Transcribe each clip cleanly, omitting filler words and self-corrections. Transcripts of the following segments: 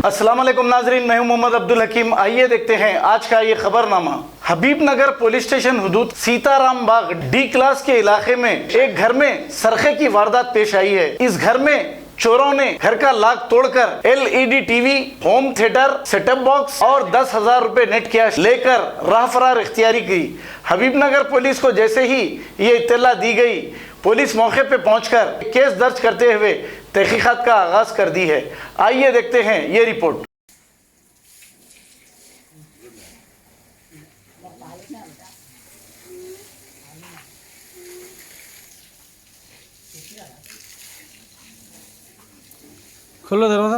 अस्सलाम वालेकुम नाजरीन, मैं हूं मोहम्मद अब्दुल हकीम। आइए देखते हैं आज का ये खबरनामा। हबीबनगर पुलिस स्टेशन हुदूद सीताराम बाग डी क्लास के इलाके में एक घर में सरखे की वारदात पेश आई है। इस घर में चोरों ने घर का लॉक तोड़कर LED TV, home theatre, setup box और 10,000 रुपए नेट कैश लेकर राह फरार इख्तियारी की। हबीबनगर पुलिस को जैसे ही ये इत्तला दी गई, पुलिस मौके पे पहुंचकर केस दर्ज करते हुए तहकीकात का आगाज कर दी है। आइए देखते हैं ये रिपोर्ट। खोलो दरवाजा।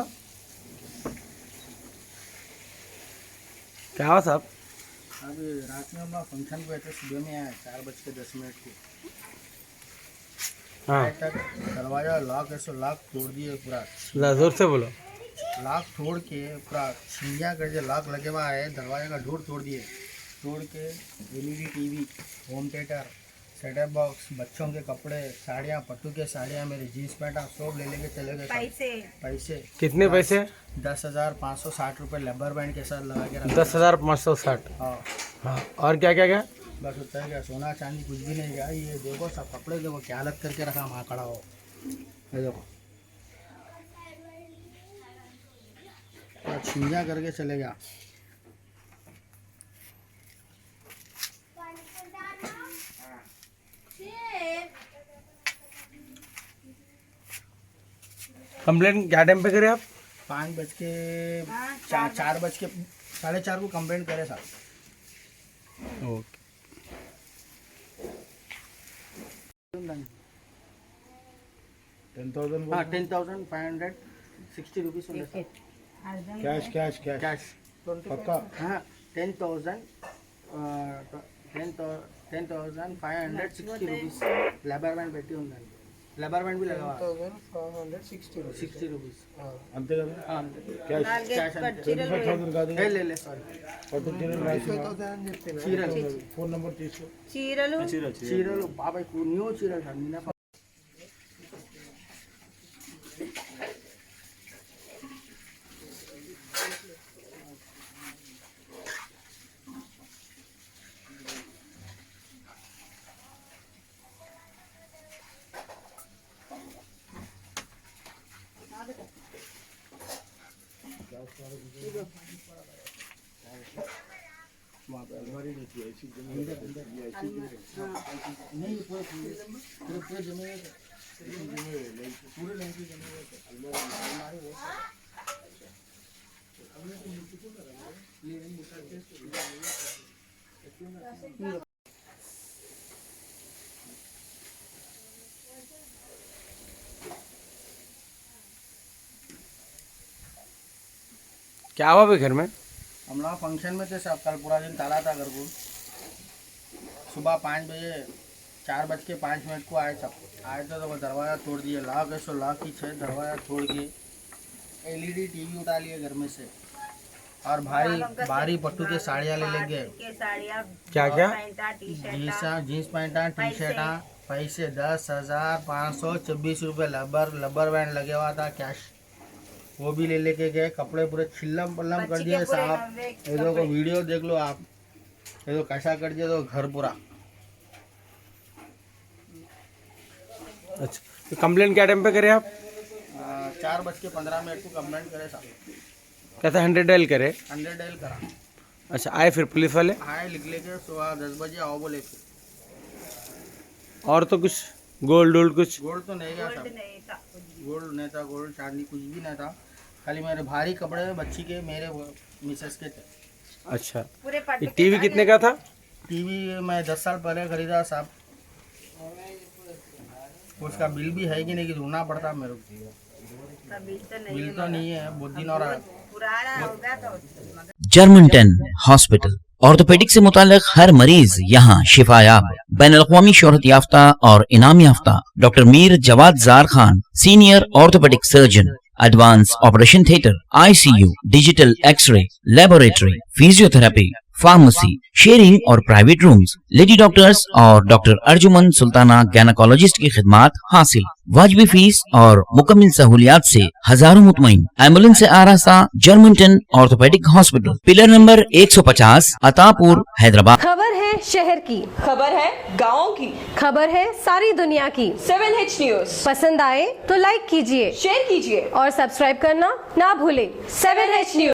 क्या हुआ साहब? अभी रात में हम लोग फंक्शन पे थे, सुबह में आए 4:10 को। हाँ, तक दरवाजा लॉक ऐसे लॉक तोड़ दिए पूरा। जोर से बोलो। लॉक तोड़ के पूरा छिंजा कर जो लॉक लगे हुआ है, दरवाजे का डोर तोड़ दिए। तोड़ के LED TV, home theatre, setup box, बच्चों के कपड़े, साड़ियाँ, पट्टू के साड़ियाँ, मेरे जीन्स पैंट सब ले लेके चले गए। पैसे कितने पैसे? 10,560 रुपये लेबर बैंड के साथ लगा के रखा। 10,560। हाँ हाँ, और क्या क्या क्या? बस उतना ही गया, सोना चांदी कुछ भी नहीं गया। ये देखो सब कपड़े देखो क्या हालत करके रखा, वहाँ खड़ा हो। ये देखो छिंजा करके चले गया। कंप्लेंट क्या टाइम पे करे आप? 4:4 को कंप्लेंट करे साहब। Okay. 10,560 rupees cash cash cash cash पक्का। हाँ 10,560 रुपीज़ लेबर बैंड పెట్టి ఉందండి। लेबर बैंड भी लगा हुआ है। 60 रुपीज़ అంతే కదా అంతే క్యాష్ క్యాష్ అంతే। 25,000 కాదు లే సారీ పట్టు చీరలు రాసిన చీరలు ఫోన్ నంబర్ తీసుకో। చీరలు బాబాయ్ న్యూ చీరలు సార్ నిన్న वहाँ पे अलमारी नहीं थी, ऐसी जमीन नहीं पूरे जमीन पूरे लाइन की जमीन अलमारी वो क्या हुआ भाई घर में? हम लोग फंक्शन में थे सब। कल पूरा दिन ताला था घर को। सुबह 5 बजे 4:05 को आए सब। आए थे तो वो दरवाज़ा तोड़ दिए। लॉक है सो लॉक ही है, दरवाज़ा तोड़ के एलईडी टीवी उठा लिए घर में से और भारी पट्टू के साड़ियाँ ले गए। क्या क्या? जीन्स पैंटा, टी शर्टा, पैसे 10,526 रुपये लबर बैंड लगे हुआ था कैश, वो भी ले लेके गए। कपड़े पूरे छिल्लम पल्लम कर दिए साहब। ये देखो वीडियो देख लो आप, ये तो कैसा कर दिया तो घर पूरा। अच्छा, तो कंप्लेंट क्या टाइम पे करे आप? 4:15 को कंप्लेंट करे साहब। कहता 100 डायल करे। 100 डायल करा। अच्छा, आए फिर पुलिस वाले? आए लिख लेके सुबह 10 बजे आओ बोले। फिर और तो कुछ गोल्ड वोल्ड कुछ? गोल्ड तो नहीं गया साहब, गोल्ड नहीं था, गोल्ड चांदी कुछ भी नहीं था। खाली मेरे भारी कपड़े बच्ची के, मेरे मिसेस के थे। अच्छा, ये टीवी कितने का था? टीवी मैं 10 साल पहले खरीदा साहब। उसका बिल भी है कि नहीं कि ढूंढना पड़ता मेरे को। बिल तो नहीं है, बहुत दिन और जर्मन 10 हॉस्पिटल ऑर्थोपेडिक से मुताल्लिक हर मरीज यहाँ शिफायाब। बैनुल-अक़वामी शोहरत याफ्ता और इनाम याफ्ता doctor Mir Jawad Jar Khan, senior orthopaedic surgeon, advance operation theatre, ICU, digital X ray, laboratory, physiotherapy, pharmacy, sharing और प्राइवेट रूम्स, लेडी डॉक्टर्स और डॉक्टर अर्जुमन सुल्ताना गैनाकोलॉजिस्ट की खिदमात हासिल। वाजबी फीस और मुकम्मल सहूलियात से हजारों मुतमईन। एम्बुलेंस से आरास्ता Germanton orthopaedic hospital, pillar number 150, Attapur, Hyderabad. खबर है शहर की, खबर है गाँव की, खबर है सारी दुनिया की। 7H न्यूज पसंद आए तो लाइक कीजिए, शेयर कीजिए और सब्सक्राइब करना ना भूले। 7H news.